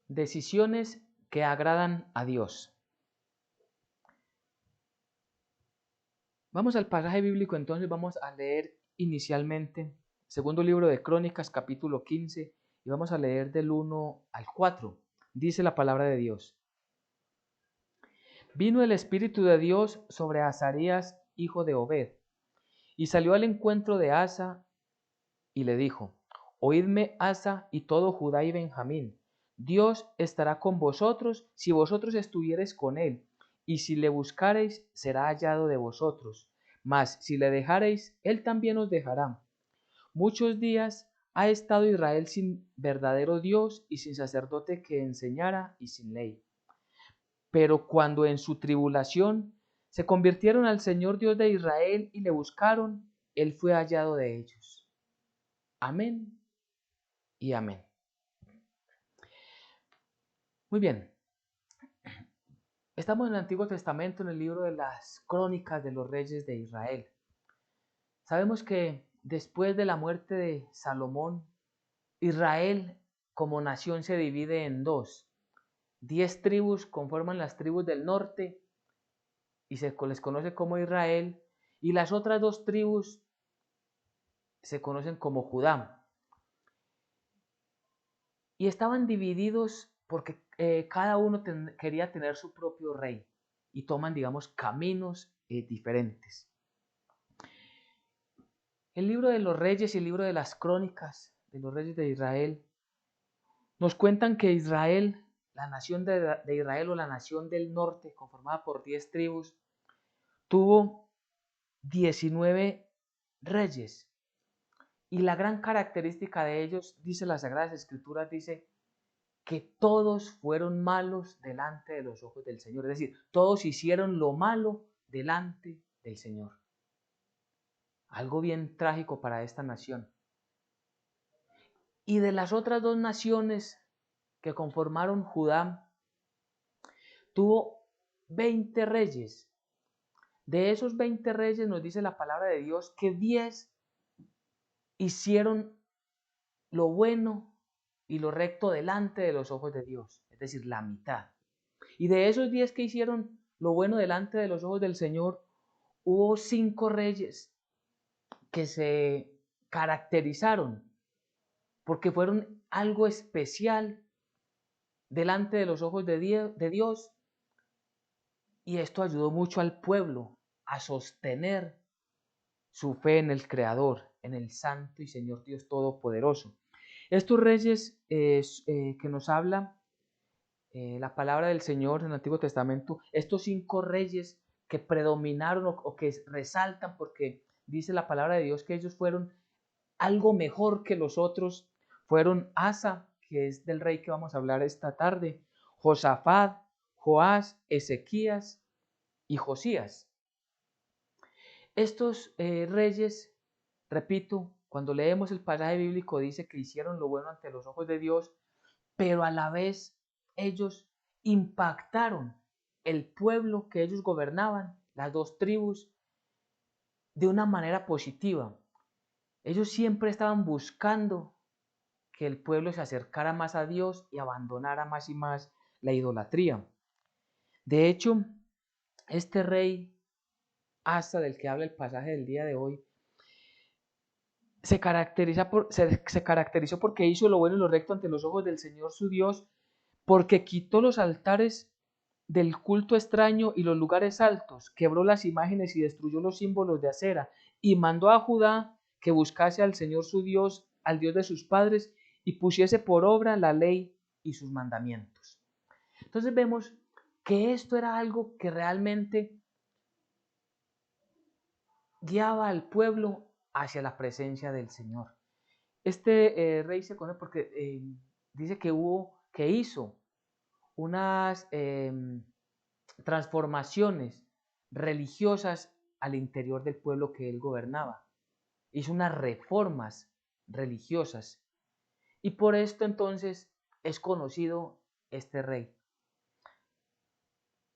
Decisiones que agradan a Dios. Vamos al pasaje bíblico, entonces vamos a leer inicialmente segundo libro de Crónicas, capítulo 15, y vamos a leer del 1 al 4. Dice la palabra de Dios. Vino el Espíritu de Dios sobre Azarías, hijo de Obed, y salió al encuentro de Asa y le dijo: Oídme, Asa y todo Judá y Benjamín. Dios estará con vosotros si vosotros estuviereis con él, y si le buscareis, será hallado de vosotros. Mas si le dejareis, él también os dejará. Muchos días ha estado Israel sin verdadero Dios y sin sacerdote que enseñara y sin ley. Pero cuando en su tribulación se convirtieron al Señor Dios de Israel y le buscaron, él fue hallado de ellos. Amén y amén. Muy bien, estamos en el Antiguo Testamento, en el libro de las Crónicas de los Reyes de Israel. Sabemos que después de la muerte de Salomón, Israel como nación se divide en dos. 10 tribus conforman las tribus del norte y se les conoce como Israel, y las otras 2 tribus se conocen como Judá. Y estaban divididos porque cada uno quería tener su propio rey y toman, digamos, caminos diferentes. El libro de los reyes y el libro de las crónicas de los reyes de Israel nos cuentan que Israel, la nación de Israel o la nación del norte, conformada por 10 tribus, tuvo 19 reyes. Y la gran característica de ellos, dice las Sagradas Escrituras, dice que todos fueron malos delante de los ojos del Señor. Es decir, todos hicieron lo malo delante del Señor. Algo bien trágico para esta nación. Y de las otras 2 naciones que conformaron Judá, tuvo 20 reyes. De esos 20 reyes nos dice la palabra de Dios que 10 hicieron lo bueno y lo recto delante de los ojos de Dios, es decir, la mitad. Y de esos 10 que hicieron lo bueno delante de los ojos del Señor, hubo 5 reyes que se caracterizaron porque fueron algo especial delante de los ojos de Dios, y esto ayudó mucho al pueblo a sostener su fe en el Creador, en el Santo y Señor Dios Todopoderoso. Estos reyes que nos habla la palabra del Señor en el Antiguo Testamento, estos 5 reyes que predominaron o que resaltan porque dice la palabra de Dios que ellos fueron algo mejor que los otros, fueron Asa, que es del rey que vamos a hablar esta tarde, Josafat, Joás, Ezequías y Josías. Estos reyes, repito, cuando leemos el pasaje bíblico dice que hicieron lo bueno ante los ojos de Dios, pero a la vez ellos impactaron el pueblo que ellos gobernaban, las 2 tribus, de una manera positiva. Ellos siempre estaban buscando que el pueblo se acercara más a Dios y abandonara más y más la idolatría. De hecho, este rey Asa, del que habla el pasaje del día de hoy, se caracterizó porque hizo lo bueno y lo recto ante los ojos del Señor su Dios, porque quitó los altares del culto extraño y los lugares altos, quebró las imágenes y destruyó los símbolos de acera, y mandó a Judá que buscase al Señor su Dios, al Dios de sus padres, y pusiese por obra la ley y sus mandamientos. Entonces vemos que esto era algo que realmente guiaba al pueblo hacia la presencia del Señor. Este rey se conoce porque dice que hizo unas transformaciones religiosas al interior del pueblo que él gobernaba. Hizo unas reformas religiosas. Y por esto entonces es conocido este rey.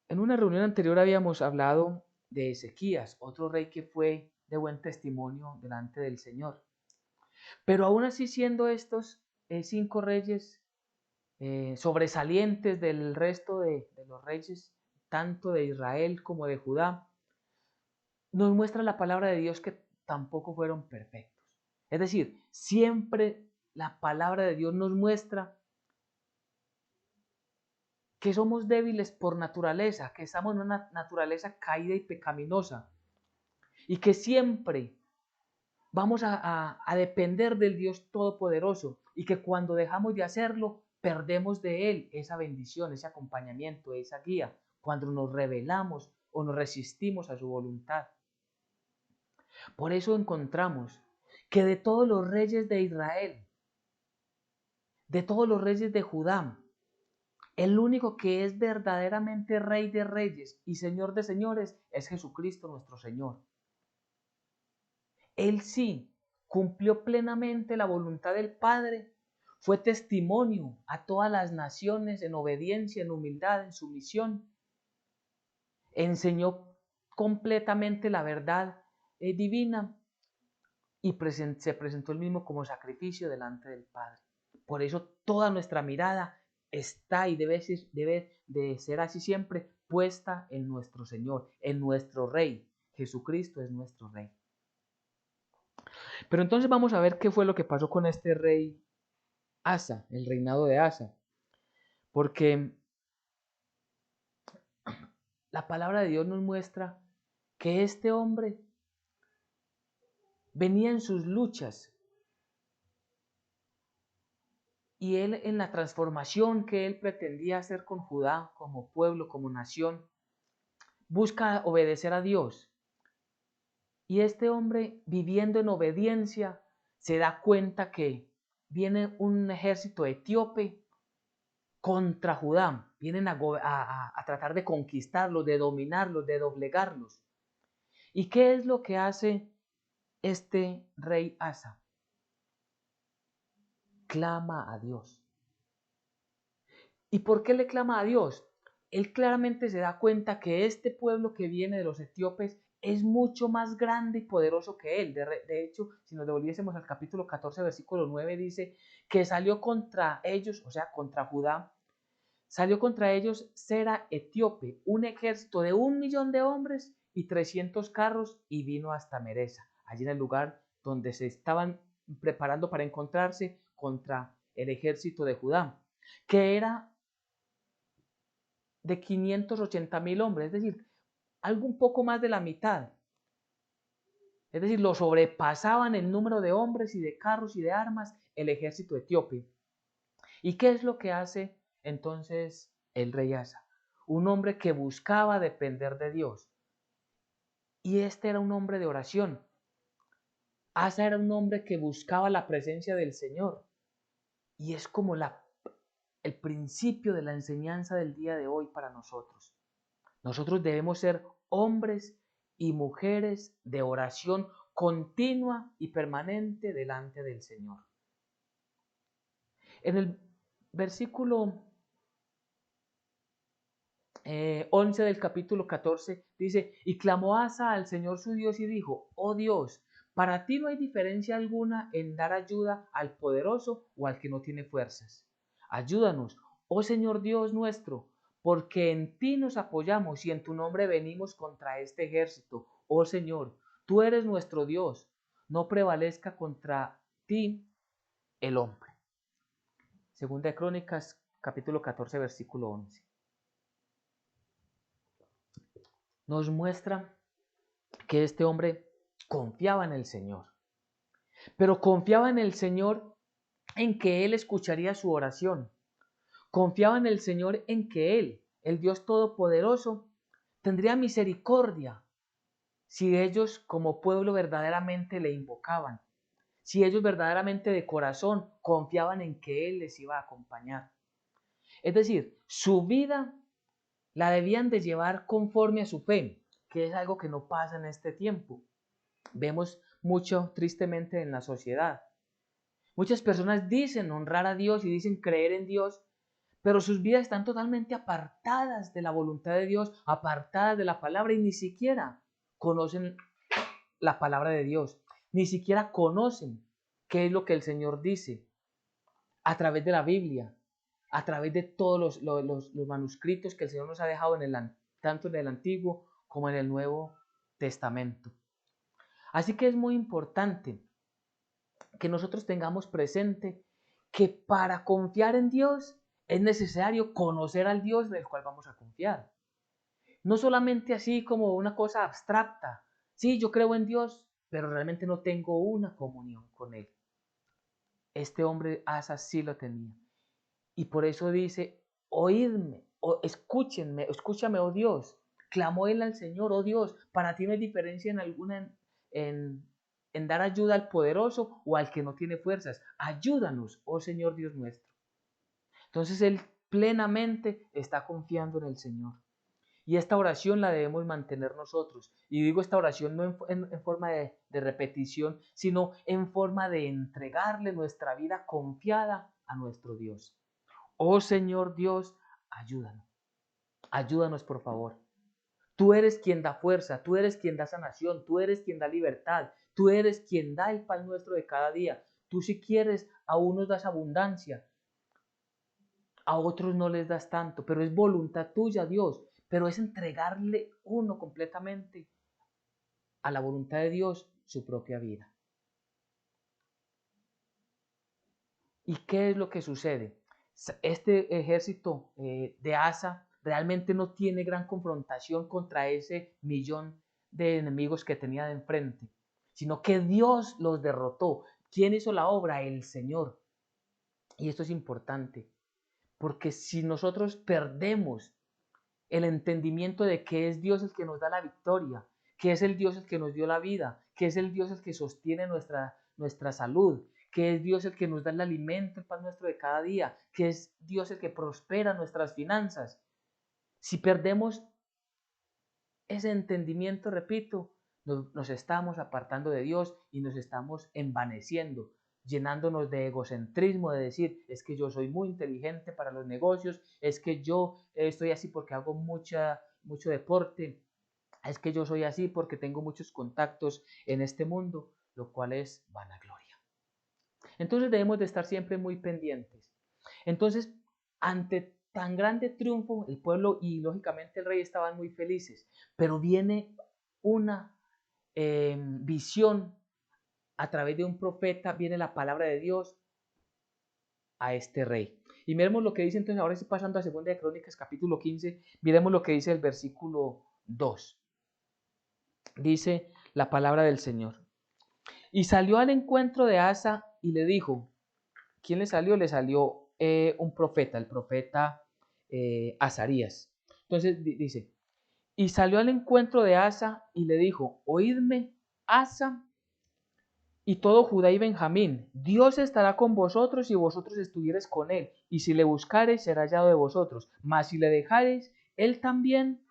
En una reunión anterior habíamos hablado de Ezequías, otro rey que fue de buen testimonio delante del Señor. Pero aún así, siendo estos 5 reyes sobresalientes del resto de los reyes, tanto de Israel como de Judá, nos muestra la palabra de Dios que tampoco fueron perfectos. Es decir, siempre la palabra de Dios nos muestra que somos débiles por naturaleza, que estamos en una naturaleza caída y pecaminosa, y que siempre vamos a depender del Dios Todopoderoso, y que cuando dejamos de hacerlo, perdemos de Él esa bendición, ese acompañamiento, esa guía, cuando nos rebelamos o nos resistimos a su voluntad. Por eso encontramos que de todos los reyes de Israel, de todos los reyes de Judá, el único que es verdaderamente Rey de Reyes y Señor de Señores es Jesucristo nuestro Señor. Él sí cumplió plenamente la voluntad del Padre, fue testimonio a todas las naciones en obediencia, en humildad, en sumisión. Enseñó completamente la verdad divina y se presentó él mismo como sacrificio delante del Padre. Por eso toda nuestra mirada está y debe de ser así siempre puesta en nuestro Señor, en nuestro Rey. Jesucristo es nuestro Rey. Pero entonces vamos a ver qué fue lo que pasó con este rey Asa, el reinado de Asa. Porque la palabra de Dios nos muestra que este hombre venía en sus luchas y él en la transformación que él pretendía hacer con Judá como pueblo, como nación, busca obedecer a Dios. Y este hombre, viviendo en obediencia, se da cuenta que viene un ejército etíope contra Judá. Vienen a tratar de conquistarlos, de dominarlos, de doblegarlos. ¿Y qué es lo que hace este rey Asa? Clama a Dios. ¿Y por qué le clama a Dios? Él claramente se da cuenta que este pueblo que viene de los etíopes es mucho más grande y poderoso que él. De hecho, si nos devolviésemos al capítulo 14, versículo 9, dice que salió contra ellos, o sea, contra Judá, salió contra ellos Sera etíope, un ejército de 1.000.000 de hombres y 300 carros, y vino hasta Meresa, allí en el lugar donde se estaban preparando para encontrarse contra el ejército de Judá, que era de 580.000 hombres, es decir, algo un poco más de la mitad. Es decir, lo sobrepasaban el número de hombres y de carros y de armas el ejército etíope. ¿Y qué es lo que hace entonces el rey Asa? Un hombre que buscaba depender de Dios. Y este era un hombre de oración. Asa era un hombre que buscaba la presencia del Señor. Y es como el principio de la enseñanza del día de hoy para nosotros. Nosotros debemos ser hombres y mujeres de oración continua y permanente delante del Señor. En el versículo 11 del capítulo 14 dice, y clamó Asa al Señor su Dios y dijo, oh Dios, para ti no hay diferencia alguna en dar ayuda al poderoso o al que no tiene fuerzas. Ayúdanos, oh Señor Dios nuestro, porque en ti nos apoyamos y en tu nombre venimos contra este ejército. Oh Señor, tú eres nuestro Dios, no prevalezca contra ti el hombre. Segunda de Crónicas, capítulo 14, versículo 11. Nos muestra que este hombre confiaba en el Señor, pero confiaba en el Señor en que Él escucharía su oración. Confiaba en el Señor en que Él, el Dios Todopoderoso, tendría misericordia si ellos como pueblo verdaderamente le invocaban, si ellos verdaderamente de corazón confiaban en que Él les iba a acompañar. Es decir, su vida la debían de llevar conforme a su fe, que es algo que no pasa en este tiempo. Vemos mucho tristemente en la sociedad. Muchas personas dicen honrar a Dios y dicen creer en Dios, pero sus vidas están totalmente apartadas de la voluntad de Dios, apartadas de la palabra y ni siquiera conocen la palabra de Dios, ni siquiera conocen qué es lo que el Señor dice a través de la Biblia. a través de todos los manuscritos que el Señor nos ha dejado tanto en el Antiguo como en el Nuevo Testamento. Así que es muy importante que nosotros tengamos presente que para confiar en Dios es necesario conocer al Dios en el cual vamos a confiar. No solamente así como una cosa abstracta. Sí, yo creo en Dios, pero realmente no tengo una comunión con Él. Este hombre Asa sí lo tenía. Y por eso dice, oídme, escúchame, oh Dios. Clamó él al Señor, oh Dios, para ti no hay diferencia en alguna en dar ayuda al poderoso o al que no tiene fuerzas. Ayúdanos, oh Señor Dios nuestro. Entonces él plenamente está confiando en el Señor. Y esta oración la debemos mantener nosotros. Y digo esta oración no en forma de repetición, sino en forma de entregarle nuestra vida confiada a nuestro Dios. Oh Señor Dios, ayúdanos. Ayúdanos, por favor. Tú eres quien da fuerza, tú eres quien da sanación, tú eres quien da libertad, tú eres quien da el pan nuestro de cada día. Tú si quieres, a unos das abundancia, a otros no les das tanto, pero es voluntad tuya, Dios. Pero es entregarle uno completamente a la voluntad de Dios su propia vida. ¿Y qué es lo que sucede? Este ejército de Asa realmente no tiene gran confrontación contra ese millón de enemigos que tenía de enfrente, sino que Dios los derrotó. ¿Quién hizo la obra? El Señor. Y esto es importante, porque si nosotros perdemos el entendimiento de que es Dios el que nos da la victoria, que es el Dios el que nos dio la vida, que es el Dios el que sostiene nuestra salud, que es Dios el que nos da el alimento, el pan nuestro de cada día, que es Dios el que prospera nuestras finanzas. Si perdemos ese entendimiento, repito, nos estamos apartando de Dios y nos estamos envaneciendo, llenándonos de egocentrismo, de decir, es que yo soy muy inteligente para los negocios, es que yo estoy así porque hago mucho deporte, es que yo soy así porque tengo muchos contactos en este mundo, lo cual es vanagloria. Entonces debemos de estar siempre muy pendientes. Entonces, ante tan grande triunfo, el pueblo y lógicamente el rey estaban muy felices, pero viene una visión a través de un profeta, viene la palabra de Dios a este rey. Y miremos lo que dice entonces, ahora sí pasando a 2 de Crónicas capítulo 15, miremos lo que dice el versículo 2. Dice la palabra del Señor. Y salió al encuentro de Asa y le dijo, ¿quién le salió? Le salió un profeta, el profeta Azarías. Entonces dice, y salió al encuentro de Asa y le dijo, oídme, Asa y todo Judá y Benjamín, Dios estará con vosotros y vosotros estuviereis con él, y si le buscareis será hallado de vosotros, mas si le dejareis, él también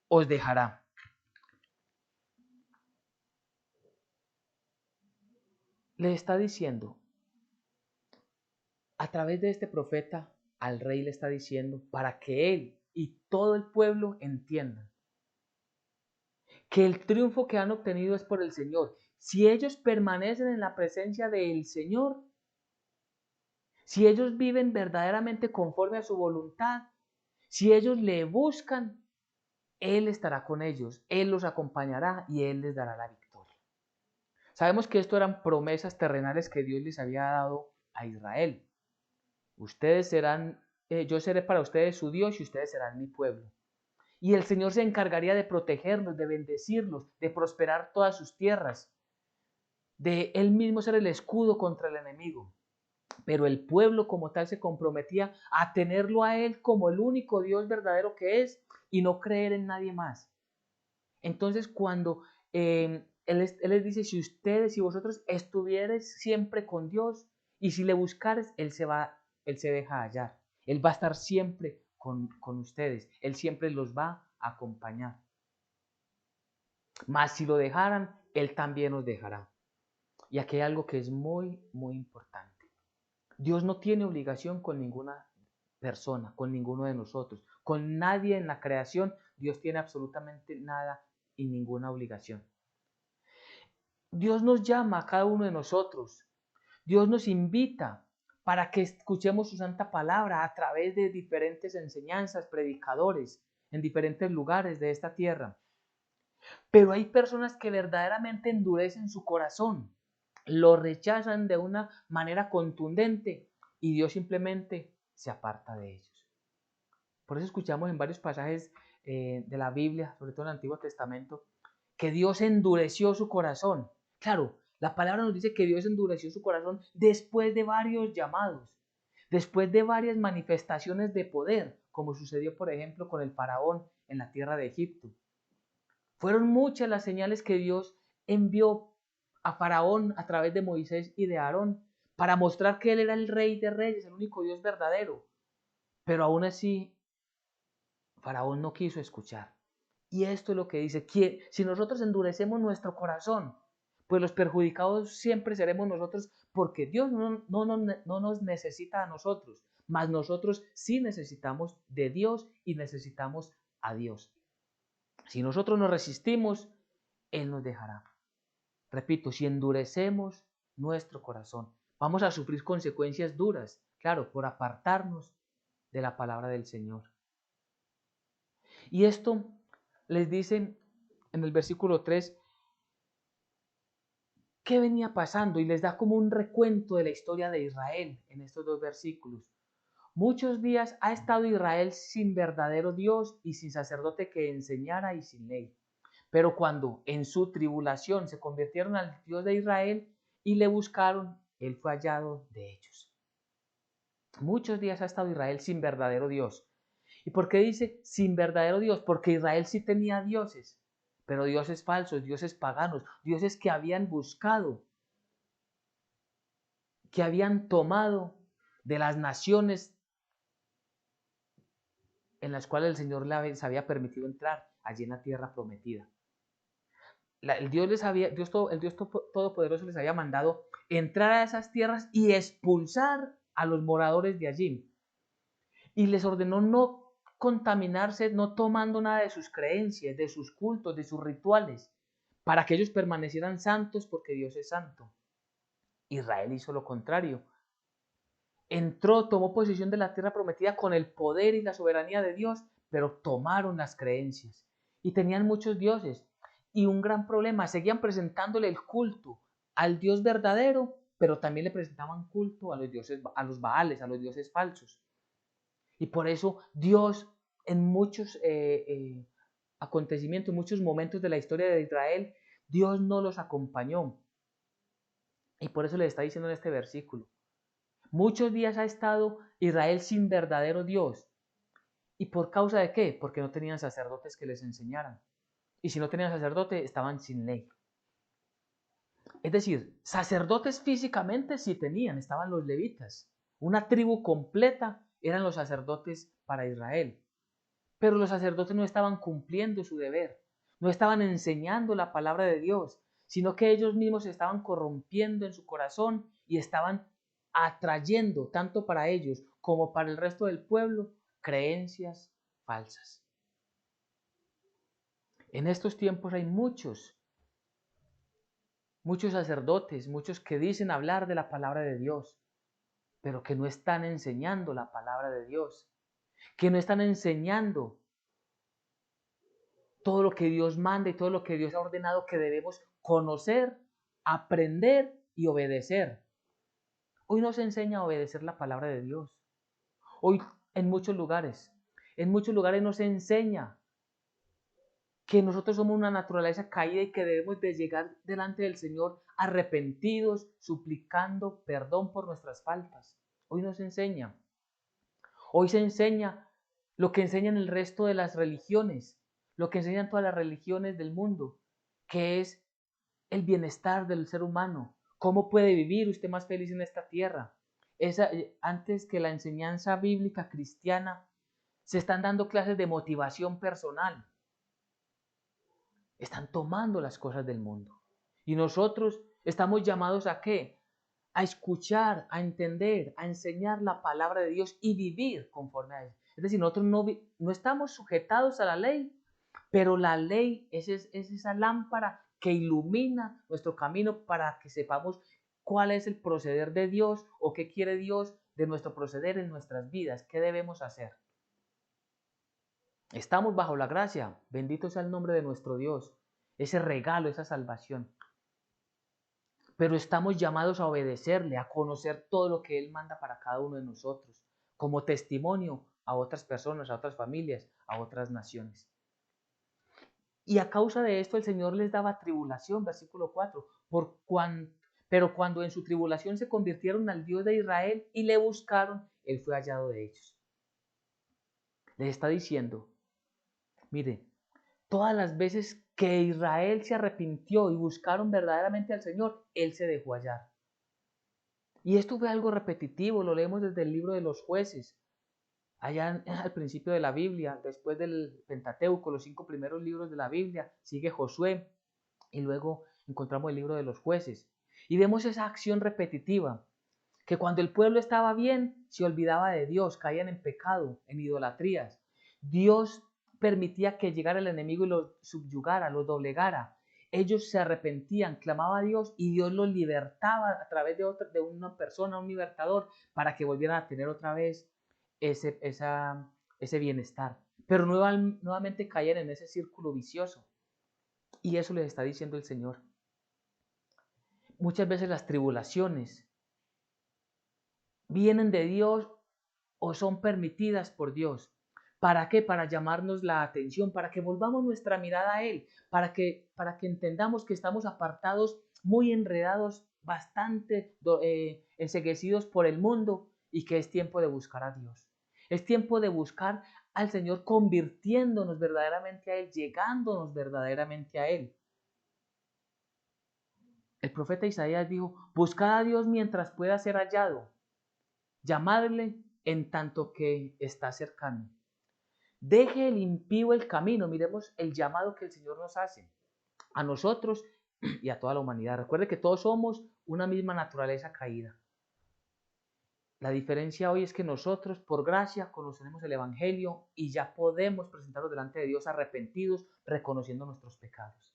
os dejará. Le está diciendo, a través de este profeta, al rey le está diciendo, para que él y todo el pueblo entiendan que el triunfo que han obtenido es por el Señor. Si ellos permanecen en la presencia del Señor, si ellos viven verdaderamente conforme a su voluntad, si ellos le buscan, Él estará con ellos, Él los acompañará y Él les dará la victoria. Sabemos que esto eran promesas terrenales que Dios les había dado a Israel. Ustedes serán, yo seré para ustedes su Dios y ustedes serán mi pueblo. Y el Señor se encargaría de protegerlos, de bendecirlos, de prosperar todas sus tierras, de Él mismo ser el escudo contra el enemigo. Pero el pueblo como tal se comprometía a tenerlo a Él como el único Dios verdadero que es y no creer en nadie más. Entonces cuando él les dice, si vosotros estuviereis siempre con Dios y si le buscares, Él se deja hallar. Él va a estar siempre con ustedes. Él siempre los va a acompañar. Mas si lo dejaran, Él también os dejará. Y aquí hay algo que es muy, muy importante. Dios no tiene obligación con ninguna persona, con ninguno de nosotros, con nadie en la creación. Dios tiene absolutamente nada y ninguna obligación. Dios nos llama a cada uno de nosotros. Dios nos invita para que escuchemos su santa palabra a través de diferentes enseñanzas, predicadores en diferentes lugares de esta tierra. Pero hay personas que verdaderamente endurecen su corazón, lo rechazan de una manera contundente y Dios simplemente se aparta de ellos. Por eso escuchamos en varios pasajes de la Biblia, sobre todo en el Antiguo Testamento, que Dios endureció su corazón. Claro, la palabra nos dice que Dios endureció su corazón después de varios llamados, después de varias manifestaciones de poder, como sucedió, por ejemplo, con el faraón en la tierra de Egipto. Fueron muchas las señales que Dios envió a Faraón a través de Moisés y de Aarón para mostrar que Él era el Rey de Reyes, el único Dios verdadero. Pero aún así, Faraón no quiso escuchar. Y esto es lo que dice, que si nosotros endurecemos nuestro corazón, pues los perjudicados siempre seremos nosotros, porque Dios no nos necesita a nosotros, mas nosotros sí necesitamos de Dios y necesitamos a Dios. Si nosotros nos resistimos, Él nos dejará. Repito, si endurecemos nuestro corazón, vamos a sufrir consecuencias duras, claro, por apartarnos de la palabra del Señor. Y esto les dicen en el versículo 3 qué venía pasando y les da como un recuento de la historia de Israel en estos dos versículos. Muchos días ha estado Israel sin verdadero Dios y sin sacerdote que enseñara y sin ley. Pero cuando en su tribulación se convirtieron al Dios de Israel y le buscaron, Él fue hallado de ellos. Muchos días ha estado Israel sin verdadero Dios. ¿Y por qué dice sin verdadero Dios? Porque Israel sí tenía dioses, pero dioses falsos, dioses paganos, dioses que habían buscado, que habían tomado de las naciones en las cuales el Señor les había permitido entrar allí en la tierra prometida. El Dios Todopoderoso les había mandado entrar a esas tierras y expulsar a los moradores de allí. Y les ordenó no contaminarse, no tomando nada de sus creencias, de sus cultos, de sus rituales, para que ellos permanecieran santos porque Dios es santo. Israel hizo lo contrario. Entró, tomó posesión de la tierra prometida con el poder y la soberanía de Dios, pero tomaron las creencias. Y tenían muchos dioses. Y un gran problema, seguían presentándole el culto al Dios verdadero, pero también le presentaban culto a los dioses, a los Baales, a los dioses falsos. Y por eso Dios en muchos acontecimientos, en muchos momentos de la historia de Israel, Dios no los acompañó. Y por eso le está diciendo en este versículo, muchos días ha estado Israel sin verdadero Dios. ¿Y por causa de qué? Porque no tenían sacerdotes que les enseñaran. Y si no tenían sacerdote, estaban sin ley. Es decir, sacerdotes físicamente sí tenían, estaban los levitas. Una tribu completa eran los sacerdotes para Israel. Pero los sacerdotes no estaban cumpliendo su deber, no estaban enseñando la palabra de Dios, sino que ellos mismos se estaban corrompiendo en su corazón y estaban atrayendo, tanto para ellos como para el resto del pueblo, creencias falsas. En estos tiempos hay muchos sacerdotes, muchos que dicen hablar de la palabra de Dios, pero que no están enseñando la palabra de Dios, que no están enseñando todo lo que Dios manda y todo lo que Dios ha ordenado que debemos conocer, aprender y obedecer. Hoy nos enseña a obedecer la palabra de Dios. Hoy en muchos lugares nos enseña que nosotros somos una naturaleza caída y que debemos de llegar delante del Señor arrepentidos, suplicando perdón por nuestras faltas. Hoy nos enseña. Hoy se enseña lo que enseñan el resto de las religiones, lo que enseñan todas las religiones del mundo, que es el bienestar del ser humano. ¿Cómo puede vivir usted más feliz en esta tierra? Antes que la enseñanza bíblica cristiana, se están dando clases de motivación personal. Están tomando las cosas del mundo. Y nosotros estamos llamados ¿a qué? A escuchar, a entender, a enseñar la palabra de Dios y vivir conforme a ella. Es decir, nosotros no estamos sujetados a la ley, pero la ley es esa lámpara que ilumina nuestro camino para que sepamos cuál es el proceder de Dios o qué quiere Dios de nuestro proceder en nuestras vidas, qué debemos hacer. Estamos bajo la gracia, bendito sea el nombre de nuestro Dios, ese regalo, esa salvación. Pero estamos llamados a obedecerle, a conocer todo lo que Él manda para cada uno de nosotros, como testimonio a otras personas, a otras familias, a otras naciones. Y a causa de esto el Señor les daba tribulación, versículo 4, pero cuando en su tribulación se convirtieron al Dios de Israel y le buscaron, Él fue hallado de ellos. Les está diciendo, mire, todas las veces que Israel se arrepintió y buscaron verdaderamente al Señor, Él se dejó hallar. Y esto fue algo repetitivo, lo leemos desde el libro de los Jueces, allá al principio de la Biblia, después del Pentateuco, los 5 primeros libros de la Biblia, sigue Josué y luego encontramos el libro de los Jueces. Y vemos esa acción repetitiva, que cuando el pueblo estaba bien, se olvidaba de Dios, caían en pecado, en idolatrías. Dios permitía que llegara el enemigo y los subyugara, los doblegara. Ellos se arrepentían, clamaban a Dios y Dios los libertaba a través de una persona, un libertador, para que volvieran a tener otra vez ese bienestar. Pero nuevamente caían en ese círculo vicioso. Y eso les está diciendo el Señor. Muchas veces las tribulaciones vienen de Dios o son permitidas por Dios. ¿Para qué? Para llamarnos la atención, para que volvamos nuestra mirada a Él, para que entendamos que estamos apartados, muy enredados, bastante enceguecidos por el mundo y que es tiempo de buscar a Dios. Es tiempo de buscar al Señor convirtiéndonos verdaderamente a Él, llegándonos verdaderamente a Él. El profeta Isaías dijo, buscad a Dios mientras pueda ser hallado, llamadle en tanto que está cercano. Deje el impío el camino. Miremos el llamado que el Señor nos hace a nosotros y a toda la humanidad. Recuerde que todos somos una misma naturaleza caída. La diferencia hoy es que nosotros, por gracia, conocemos el Evangelio y ya podemos presentarnos delante de Dios arrepentidos, reconociendo nuestros pecados.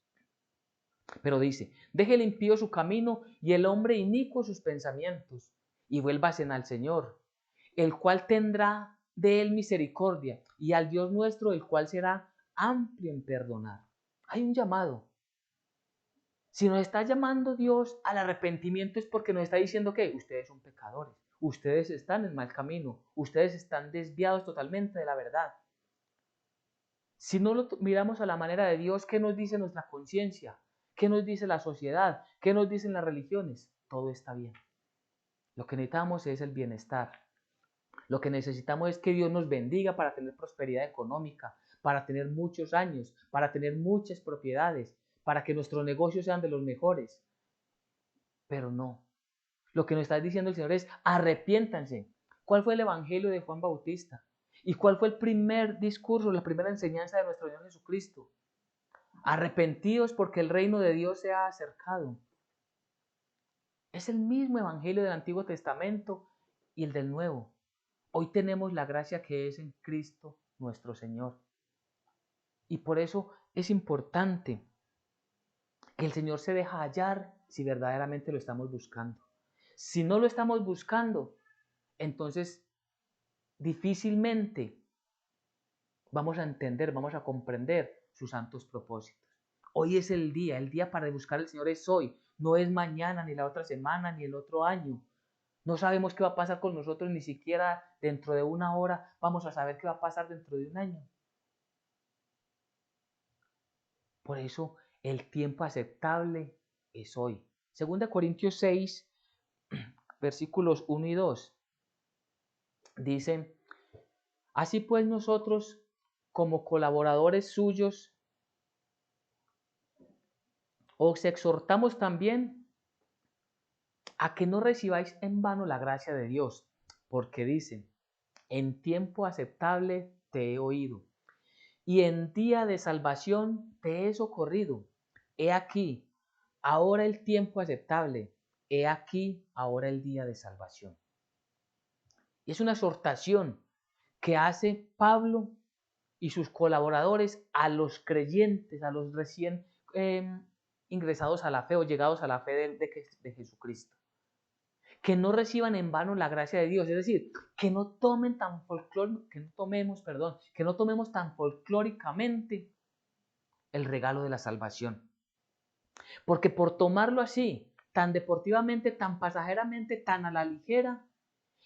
Pero dice, deje el impío su camino y el hombre inicuo sus pensamientos, y vuélvase al Señor, el cual tendrá de él misericordia, y al Dios nuestro, el cual será amplio en perdonar. Hay un llamado. Si nos está llamando Dios al arrepentimiento es porque nos está diciendo que ustedes son pecadores, ustedes están en mal camino, ustedes están desviados totalmente de la verdad. Si no lo miramos a la manera de Dios, ¿qué nos dice nuestra conciencia? ¿Qué nos dice la sociedad? ¿Qué nos dicen las religiones? Todo está bien. Lo que necesitamos es el bienestar. Lo que necesitamos es que Dios nos bendiga para tener prosperidad económica, para tener muchos años, para tener muchas propiedades, para que nuestros negocios sean de los mejores. Pero no. Lo que nos está diciendo el Señor es arrepiéntanse. ¿Cuál fue el evangelio de Juan Bautista? ¿Y cuál fue el primer discurso, la primera enseñanza de nuestro Señor Jesucristo? Arrepentidos porque el reino de Dios se ha acercado. Es el mismo evangelio del Antiguo Testamento y el del Nuevo. Hoy tenemos la gracia que es en Cristo nuestro Señor. Y por eso es importante que el Señor se deja hallar si verdaderamente lo estamos buscando. Si no lo estamos buscando, entonces difícilmente vamos a entender, vamos a comprender sus santos propósitos. Hoy es el día para buscar al Señor es hoy, no es mañana, ni la otra semana, ni el otro año. No sabemos qué va a pasar con nosotros, ni siquiera dentro de una hora vamos a saber qué va a pasar dentro de un año. Por eso el tiempo aceptable es hoy. 2 Corintios 6, versículos 1 y 2, dicen, así pues nosotros como colaboradores suyos os exhortamos también a que no recibáis en vano la gracia de Dios, porque dicen, en tiempo aceptable te he oído, y en día de salvación te he socorrido. He aquí, ahora el tiempo aceptable, he aquí, ahora el día de salvación. Y es una exhortación que hace Pablo y sus colaboradores a los creyentes, a los recién ingresados a la fe o llegados a la fe de Jesucristo. que no reciban en vano la gracia de Dios, es decir, que no tomen tan que no tomemos tan folclóricamente el regalo de la salvación. Porque por tomarlo así, tan deportivamente, tan pasajeramente, tan a la ligera,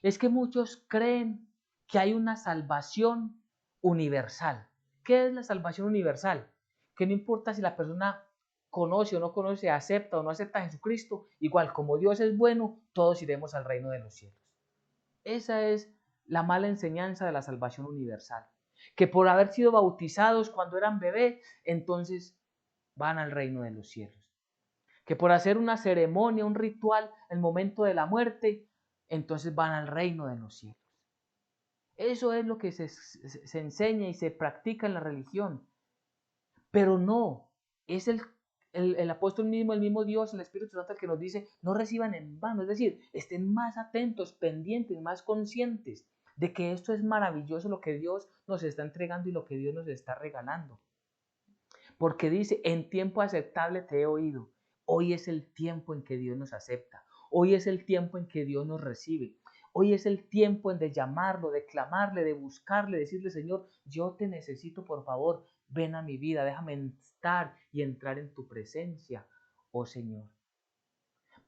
es que muchos creen que hay una salvación universal. ¿Qué es la salvación universal? Que no importa si la persona conoce o no conoce, acepta o no acepta a Jesucristo, igual como Dios es bueno, todos iremos al reino de los cielos. Esa es la mala enseñanza de la salvación universal. Que por haber sido bautizados cuando eran bebés, entonces van al reino de los cielos. Que por hacer una ceremonia, un ritual, el momento de la muerte, entonces van al reino de los cielos. Eso es lo que se enseña y se practica en la religión. Pero no, es el apóstol mismo, el mismo Dios, el Espíritu Santo el que nos dice, no reciban en vano, es decir, estén más atentos, pendientes, más conscientes de que esto es maravilloso lo que Dios nos está entregando y lo que Dios nos está regalando. Porque dice, en tiempo aceptable te he oído. Hoy es el tiempo en que Dios nos acepta. Hoy es el tiempo en que Dios nos recibe. Hoy es el tiempo en de llamarlo, de clamarle, de buscarle, decirle, Señor, yo te necesito, por favor, ven a mi vida, déjame estar y entrar en tu presencia, oh Señor.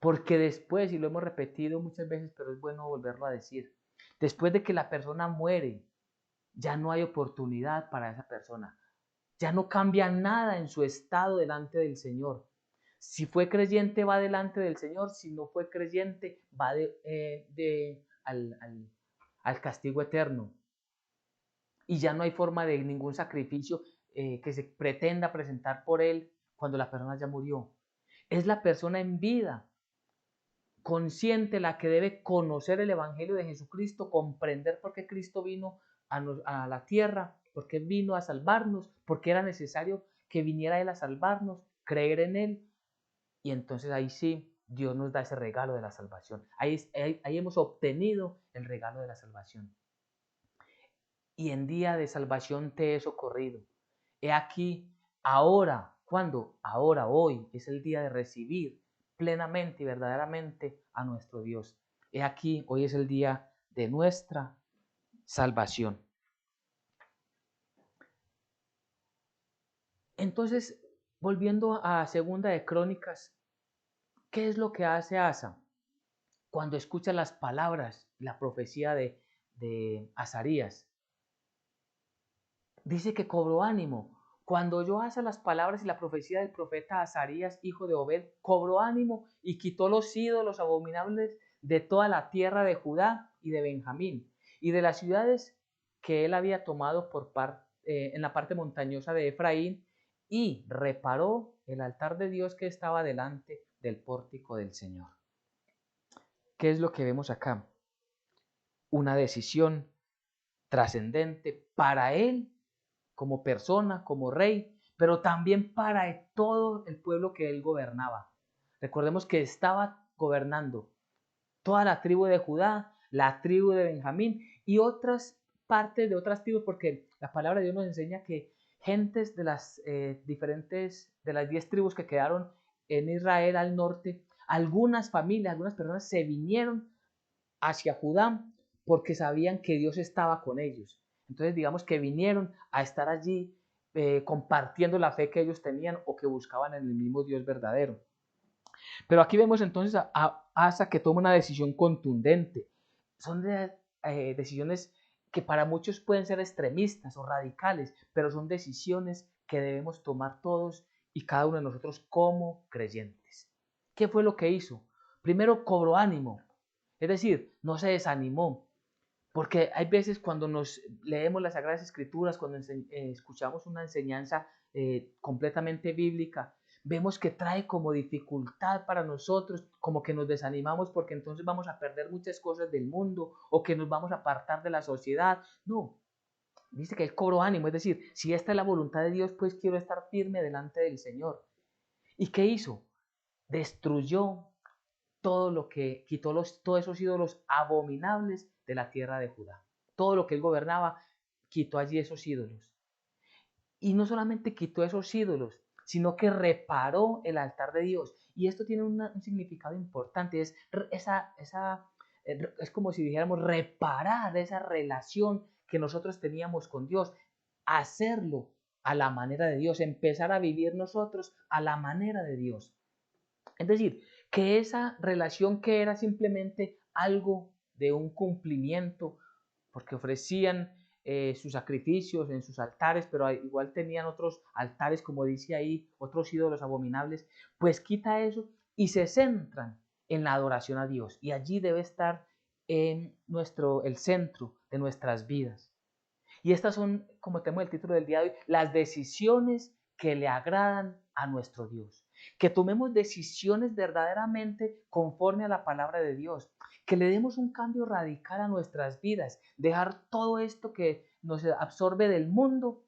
Porque después, y lo hemos repetido muchas veces, pero es bueno volverlo a decir, después de que la persona muere, ya no hay oportunidad para esa persona. Ya no cambia nada en su estado delante del Señor. Si fue creyente, va delante del Señor. Si no fue creyente, va al castigo eterno. Y ya no hay forma de ningún sacrificio que se pretenda presentar por él cuando la persona ya murió. Es la persona en vida, consciente, la que debe conocer el Evangelio de Jesucristo, comprender por qué Cristo vino a la tierra, por qué vino a salvarnos, por qué era necesario que viniera Él a salvarnos, creer en Él. Y entonces ahí sí, Dios nos da ese regalo de la salvación. Ahí hemos obtenido el regalo de la salvación. Y en día de salvación te he socorrido. He aquí, ahora, ¿cuándo? Ahora, hoy, es el día de recibir plenamente y verdaderamente a nuestro Dios. He aquí, hoy es el día de nuestra salvación. Entonces, volviendo a Segunda de Crónicas, ¿qué es lo que hace Asa cuando escucha las palabras, la profecía de Azarías? Dice que cobró ánimo. Cuando oyó Asa las palabras y la profecía del profeta Azarías, hijo de Obed, cobró ánimo y quitó los ídolos abominables de toda la tierra de Judá y de Benjamín, y de las ciudades que él había tomado en la parte montañosa de Efraín, y reparó el altar de Dios que estaba delante del pórtico del Señor. ¿Qué es lo que vemos acá? Una decisión trascendente para él como persona, como rey, pero también para todo el pueblo que él gobernaba. Recordemos que estaba gobernando toda la tribu de Judá, la tribu de Benjamín y otras partes de otras tribus, porque la palabra de Dios nos enseña que gentes de las de las 10 tribus que quedaron en Israel al norte, algunas familias, algunas personas se vinieron hacia Judá porque sabían que Dios estaba con ellos. Entonces digamos que vinieron a estar allí compartiendo la fe que ellos tenían o que buscaban en el mismo Dios verdadero. Pero aquí vemos entonces a Asa que toma una decisión contundente. Son decisiones que para muchos pueden ser extremistas o radicales, pero son decisiones que debemos tomar todos y cada uno de nosotros como creyentes. ¿Qué fue lo que hizo? Primero cobró ánimo, es decir, no se desanimó, porque hay veces cuando nos leemos las Sagradas Escrituras, cuando escuchamos una enseñanza completamente bíblica, vemos que trae como dificultad para nosotros, como que nos desanimamos porque entonces vamos a perder muchas cosas del mundo o que nos vamos a apartar de la sociedad. No, dice que él cobró ánimo, es decir, si esta es la voluntad de Dios, pues quiero estar firme delante del Señor. ¿Y qué hizo? Destruyó todo lo que quitó todos esos ídolos abominables de la tierra de Judá. Todo lo que él gobernaba, quitó allí esos ídolos. Y no solamente quitó esos ídolos, sino que reparó el altar de Dios. Y esto tiene un significado importante, es como si dijéramos reparar esa relación que nosotros teníamos con Dios, hacerlo a la manera de Dios, empezar a vivir nosotros a la manera de Dios. Es decir, que esa relación que era simplemente algo de un cumplimiento, porque ofrecían sus sacrificios en sus altares, pero igual tenían otros altares, como dice ahí, otros ídolos abominables, pues quita eso y se centran en la adoración a Dios. Y allí debe estar el centro de nuestras vidas. Y estas son, como tenemos el título del día de hoy, las decisiones que le agradan a nuestro Dios. Que tomemos decisiones verdaderamente conforme a la palabra de Dios. Que le demos un cambio radical a nuestras vidas. Dejar todo esto que nos absorbe del mundo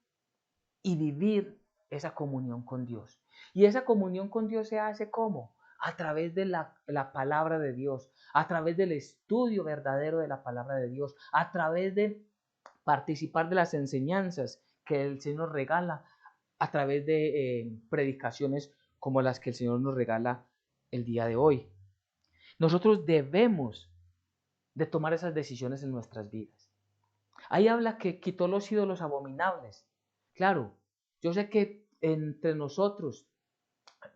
y vivir esa comunión con Dios. Y esa comunión con Dios se hace ¿cómo? A través de la palabra de Dios, a través del estudio verdadero de la palabra de Dios, a través de participar de las enseñanzas que el Señor nos regala a través de predicaciones como las que el Señor nos regala el día de hoy. Nosotros debemos de tomar esas decisiones en nuestras vidas. Ahí habla que quitó los ídolos abominables. Claro, yo sé que entre nosotros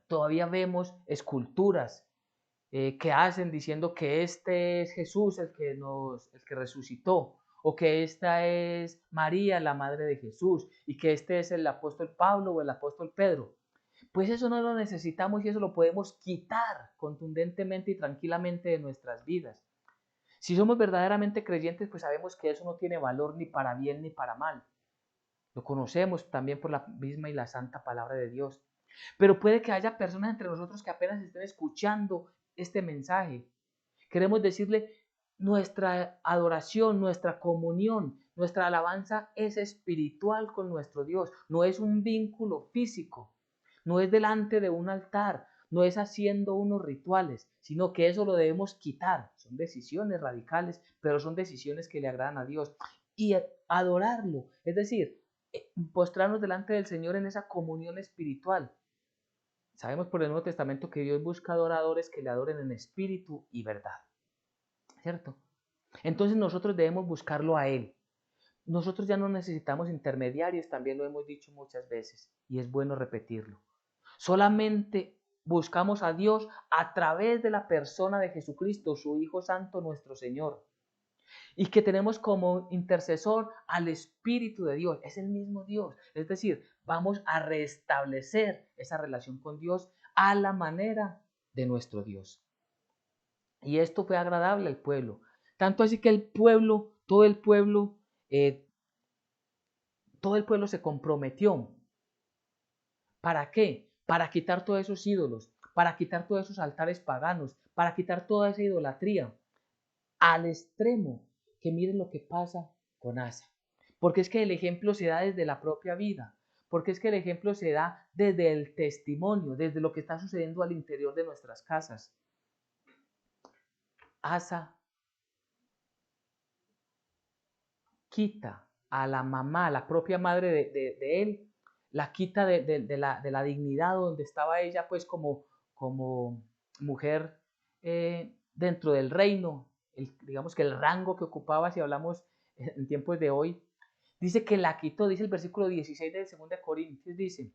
todavía vemos esculturas que hacen diciendo que este es Jesús el que resucitó, o que esta es María, la madre de Jesús, y que este es el apóstol Pablo o el apóstol Pedro. Pues eso no lo necesitamos y eso lo podemos quitar contundentemente y tranquilamente de nuestras vidas. Si somos verdaderamente creyentes, pues sabemos que eso no tiene valor ni para bien ni para mal. Lo conocemos también por la misma y la santa palabra de Dios. Pero puede que haya personas entre nosotros que apenas estén escuchando este mensaje. Queremos decirle, nuestra adoración, nuestra comunión, nuestra alabanza es espiritual con nuestro Dios. No es un vínculo físico, no es delante de un altar, no es haciendo unos rituales, sino que eso lo debemos quitar. Son decisiones radicales, pero son decisiones que le agradan a Dios. Y adorarlo, es decir, postrarnos delante del Señor en esa comunión espiritual. Sabemos por el Nuevo Testamento que Dios busca adoradores que le adoren en espíritu y verdad, ¿cierto? Entonces nosotros debemos buscarlo a Él. Nosotros ya no necesitamos intermediarios, también lo hemos dicho muchas veces, y es bueno repetirlo. Solamente buscamos a Dios a través de la persona de Jesucristo, su Hijo Santo, nuestro Señor. Y que tenemos como intercesor al Espíritu de Dios, es el mismo Dios. Es decir, vamos a restablecer esa relación con Dios a la manera de nuestro Dios. Y esto fue agradable al pueblo. Tanto así que eh, todo el pueblo se comprometió. ¿Para qué? Para quitar todos esos ídolos, para quitar todos esos altares paganos, para quitar toda esa idolatría. Al extremo que miren lo que pasa con Asa. Porque es que el ejemplo se da desde la propia vida. Porque es que el ejemplo se da desde el testimonio, desde lo que está sucediendo al interior de nuestras casas. Asa quita a la mamá, la propia madre de él, la quita de la dignidad donde estaba ella pues como mujer dentro del reino, digamos que el rango que ocupaba si hablamos en tiempos de hoy, dice que la quitó, dice el versículo 16 de 2 de Corintios, dice,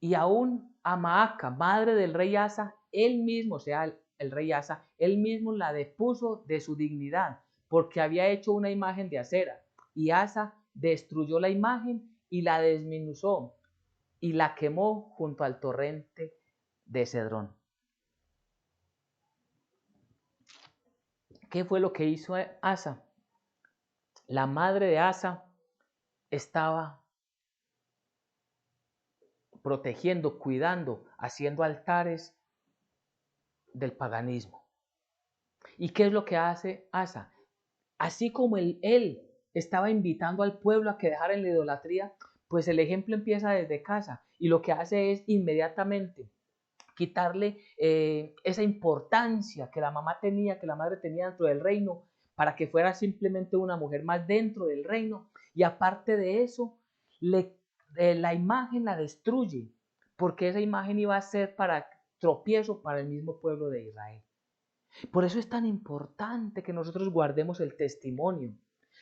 y aún a Maaca, madre del rey Asa, él mismo, o sea, el rey Asa, él mismo la depuso de su dignidad, porque había hecho una imagen de acera. Y Asa destruyó la imagen y la desmenuzó y la quemó junto al torrente de Cedrón. ¿Qué fue lo que hizo Asa? La madre de Asa estaba protegiendo, cuidando, haciendo altares del paganismo. ¿Y qué es lo que hace Asa? Así como él estaba invitando al pueblo a que dejaran la idolatría, pues el ejemplo empieza desde casa y lo que hace es inmediatamente quitarle esa importancia que la mamá tenía, que la madre tenía dentro del reino, para que fuera simplemente una mujer más dentro del reino. Y aparte de eso, la imagen la destruye, porque esa imagen iba a ser para tropiezo para el mismo pueblo de Israel. Por eso es tan importante que nosotros guardemos el testimonio.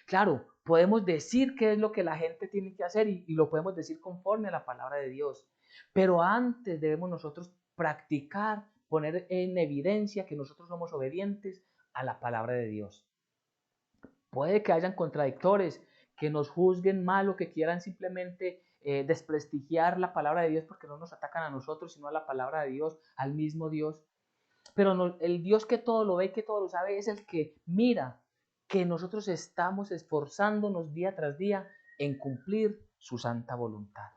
Claro, podemos decir qué es lo que la gente tiene que hacer y lo podemos decir conforme a la palabra de Dios, pero antes debemos nosotros practicar, poner en evidencia que nosotros somos obedientes a la palabra de Dios. Puede que hayan contradictores que nos juzguen mal o que quieran simplemente desprestigiar la palabra de Dios porque no nos atacan a nosotros, sino a la palabra de Dios, al mismo Dios. Pero no, el Dios que todo lo ve, que todo lo sabe, es el que mira que nosotros estamos esforzándonos día tras día en cumplir su santa voluntad.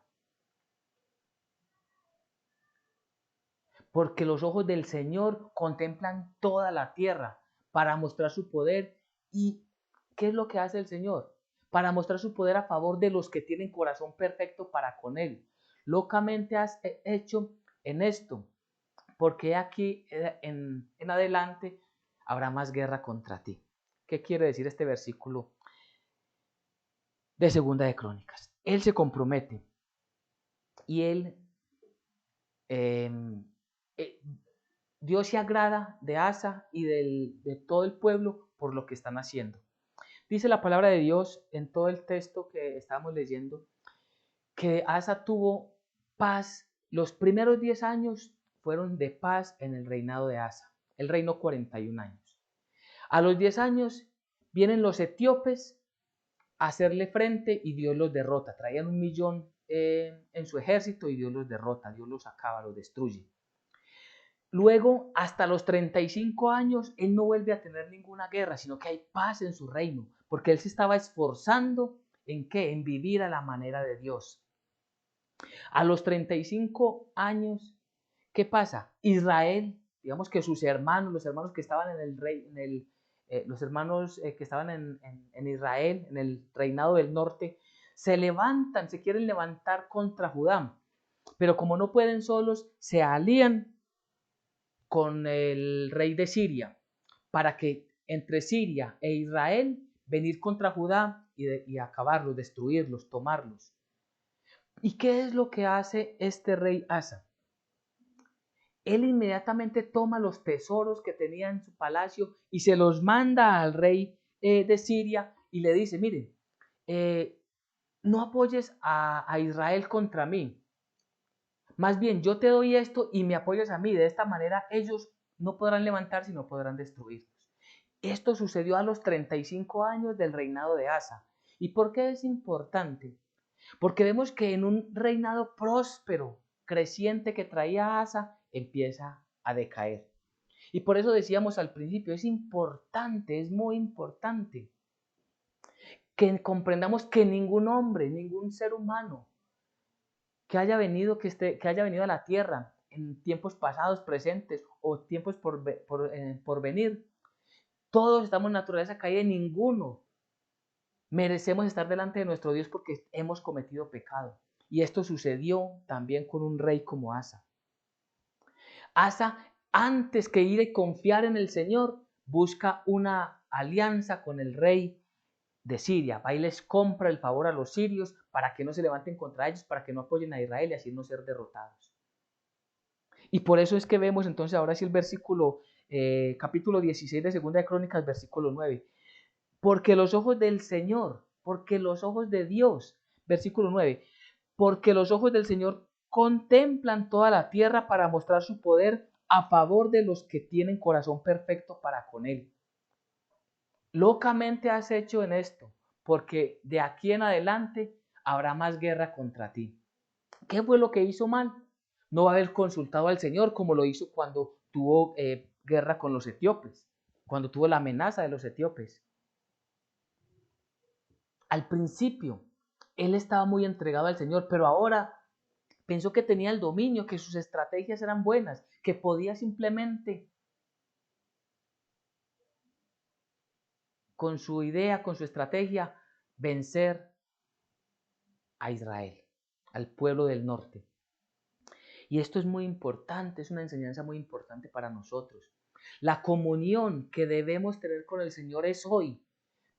Porque los ojos del Señor contemplan toda la tierra para mostrar su poder. ¿Y qué es lo que hace el Señor? Para mostrar su poder a favor de los que tienen corazón perfecto para con Él. Locamente has hecho en esto, porque aquí en adelante habrá más guerra contra ti. ¿Qué quiere decir este versículo de Segunda de Crónicas? Él se compromete y él, eh, eh, Dios se agrada de Asa y de todo el pueblo por lo que están haciendo. Dice la palabra de Dios en todo el texto que estamos leyendo que Asa tuvo paz. Los primeros 10 años fueron de paz en el reinado de Asa. Él reinó 41 años. A los 10 años vienen los etíopes a hacerle frente y Dios los derrota. Traían 1.000.000 en su ejército y Dios los derrota, Dios los acaba, los destruye. Luego, hasta los 35 años, él no vuelve a tener ninguna guerra, sino que hay paz en su reino, porque él se estaba esforzando ¿en qué? En vivir a la manera de Dios. A los 35 años, ¿qué pasa? Israel, digamos que sus hermanos, los hermanos que estaban en el rey, los hermanos que estaban en Israel, en el reinado del norte, se levantan, se quieren levantar contra Judá, pero como no pueden solos, se alían con el rey de Siria para que entre Siria e Israel venir contra Judá y acabarlos, destruirlos, tomarlos. ¿Y qué es lo que hace este rey Asa? Él inmediatamente toma los tesoros que tenía en su palacio y se los manda al rey de Siria y le dice, miren, no apoyes a Israel contra mí. Más bien, yo te doy esto y me apoyas a mí. De esta manera ellos no podrán levantarse y no podrán destruirlos. Esto sucedió a los 35 años del reinado de Asa. ¿Y por qué es importante? Porque vemos que en un reinado próspero, creciente que traía Asa, empieza a decaer. Y por eso decíamos al principio, es importante, es muy importante que comprendamos que ningún hombre, ningún ser humano que haya venido, que haya venido a la tierra en tiempos pasados, presentes o tiempos por venir, todos estamos en naturaleza caída y ninguno merecemos estar delante de nuestro Dios porque hemos cometido pecado. Y esto sucedió también con un rey como Asa. Asa, antes que ir y confiar en el Señor, busca una alianza con el rey de Siria. Va y les compra el favor a los sirios para que no se levanten contra ellos, para que no apoyen a Israel y así no ser derrotados. Y por eso es que vemos entonces ahora sí el versículo, capítulo 16 de Segunda de Crónicas, versículo 9. Porque los ojos del Señor, porque los ojos de Dios, versículo 9, porque los ojos del Señor contemplan toda la tierra para mostrar su poder a favor de los que tienen corazón perfecto para con Él. Locamente has hecho en esto, porque de aquí en adelante habrá más guerra contra ti. ¿Qué fue lo que hizo mal? No haber consultado al Señor como lo hizo cuando tuvo guerra con los etíopes, cuando tuvo la amenaza de los etíopes. Al principio, él estaba muy entregado al Señor, pero ahora pensó que tenía el dominio, que sus estrategias eran buenas, que podía simplemente con su idea, con su estrategia, vencer a Israel, al pueblo del norte. Y esto es muy importante, es una enseñanza muy importante para nosotros. La comunión que debemos tener con el Señor es hoy,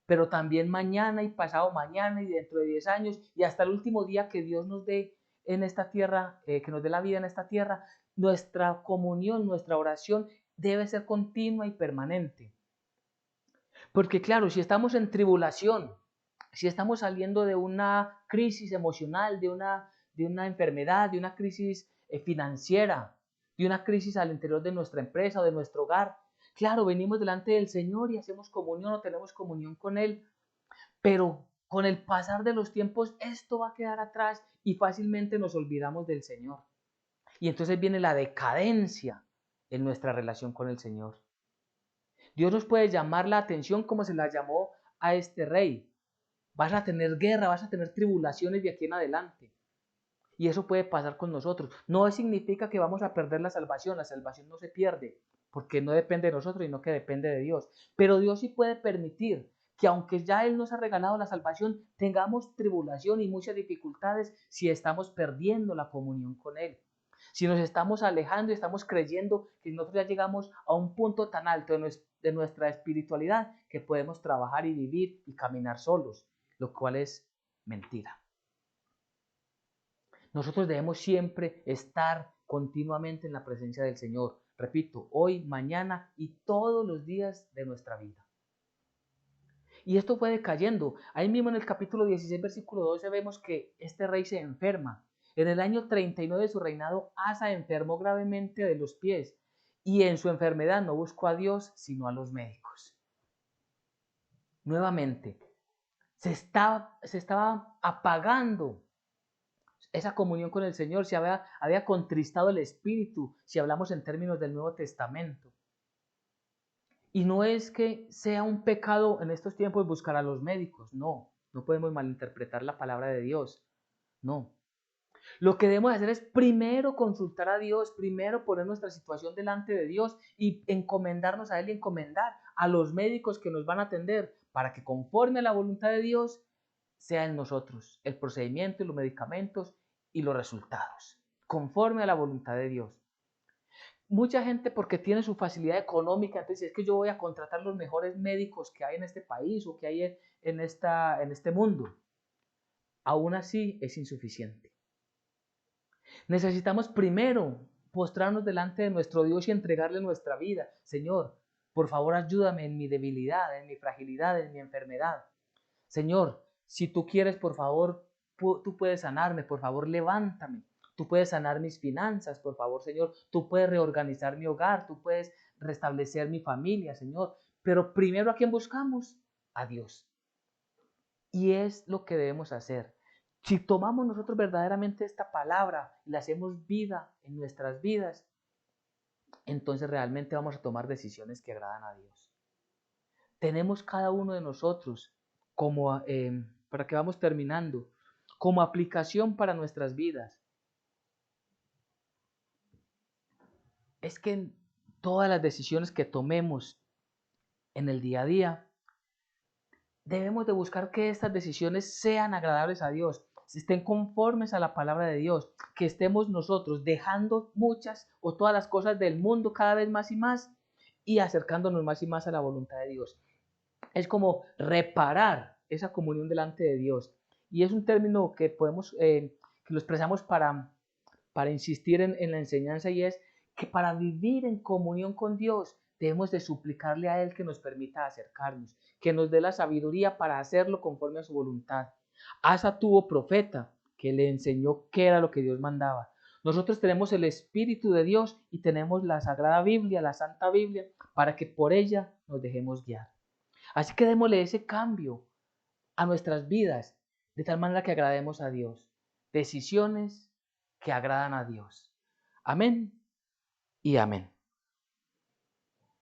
pero también mañana y pasado mañana y dentro de 10 años y hasta el último día que Dios nos dé en esta tierra, que nos dé la vida en esta tierra, nuestra comunión, nuestra oración debe ser continua y permanente. Porque claro, si estamos en tribulación, si estamos saliendo de una crisis emocional, de una enfermedad, de una crisis financiera, de una crisis al interior de nuestra empresa o de nuestro hogar, claro, venimos delante del Señor y hacemos comunión o tenemos comunión con Él, pero con el pasar de los tiempos esto va a quedar atrás y fácilmente nos olvidamos del Señor. Y entonces viene la decadencia en nuestra relación con el Señor. Dios nos puede llamar la atención como se la llamó a este rey. Vas a tener guerra, vas a tener tribulaciones de aquí en adelante. Y eso puede pasar con nosotros. No significa que vamos a perder la salvación no se pierde, porque no depende de nosotros, sino que depende de Dios. Pero Dios sí puede permitir que aunque ya Él nos ha regalado la salvación, tengamos tribulación y muchas dificultades si estamos perdiendo la comunión con Él. Si nos estamos alejando y estamos creyendo que nosotros ya llegamos a un punto tan alto de nuestra espiritualidad que podemos trabajar y vivir y caminar solos, lo cual es mentira. Nosotros debemos siempre estar continuamente en la presencia del Señor. Repito, hoy, mañana y todos los días de nuestra vida. Y esto fue decayendo. Ahí mismo en el capítulo 16, versículo 12 vemos que este rey se enferma. En el año 39 de su reinado, Asa enfermó gravemente de los pies y en su enfermedad no buscó a Dios sino a los médicos. Nuevamente, se estaba apagando esa comunión con el Señor, había contristado el espíritu, si hablamos en términos del Nuevo Testamento. Y no es que sea un pecado en estos tiempos buscar a los médicos, no podemos malinterpretar la palabra de Dios, no. Lo que debemos hacer es primero consultar a Dios, primero poner nuestra situación delante de Dios y encomendarnos a Él y encomendar a los médicos que nos van a atender para que conforme a la voluntad de Dios sea en nosotros el procedimiento y los medicamentos y los resultados, conforme a la voluntad de Dios. Mucha gente porque tiene su facilidad económica, entonces es que yo voy a contratar los mejores médicos que hay en este país o que hay en este mundo. Aún así es insuficiente. Necesitamos primero postrarnos delante de nuestro Dios y entregarle nuestra vida. Señor, por favor ayúdame en mi debilidad, en mi fragilidad, en mi enfermedad. Señor, si tú quieres, por favor, tú puedes sanarme, por favor, levántame. Tú puedes sanar mis finanzas, por favor, Señor. Tú puedes reorganizar mi hogar, tú puedes restablecer mi familia, Señor. Pero primero, ¿a quién buscamos? A Dios. Y es lo que debemos hacer. Si tomamos nosotros verdaderamente esta palabra y la hacemos vida en nuestras vidas, entonces realmente vamos a tomar decisiones que agradan a Dios. Tenemos cada uno de nosotros como, para que vamos terminando, como aplicación para nuestras vidas. Es que en todas las decisiones que tomemos en el día a día, debemos de buscar que estas decisiones sean agradables a Dios, estén conformes a la palabra de Dios, que estemos nosotros dejando muchas o todas las cosas del mundo cada vez más y acercándonos más y más a la voluntad de Dios. Es como reparar esa comunión delante de Dios. Y es un término que podemos, que lo expresamos para insistir en la enseñanza, y es que para vivir en comunión con Dios debemos de suplicarle a Él que nos permita acercarnos, que nos dé la sabiduría para hacerlo conforme a su voluntad. Asa tuvo profeta que le enseñó qué era lo que Dios mandaba. Nosotros tenemos el Espíritu de Dios y tenemos la Sagrada Biblia, la Santa Biblia, para que por ella nos dejemos guiar. Así que démosle ese cambio a nuestras vidas, de tal manera que agrademos a Dios. Decisiones que agradan a Dios. Amén y amén.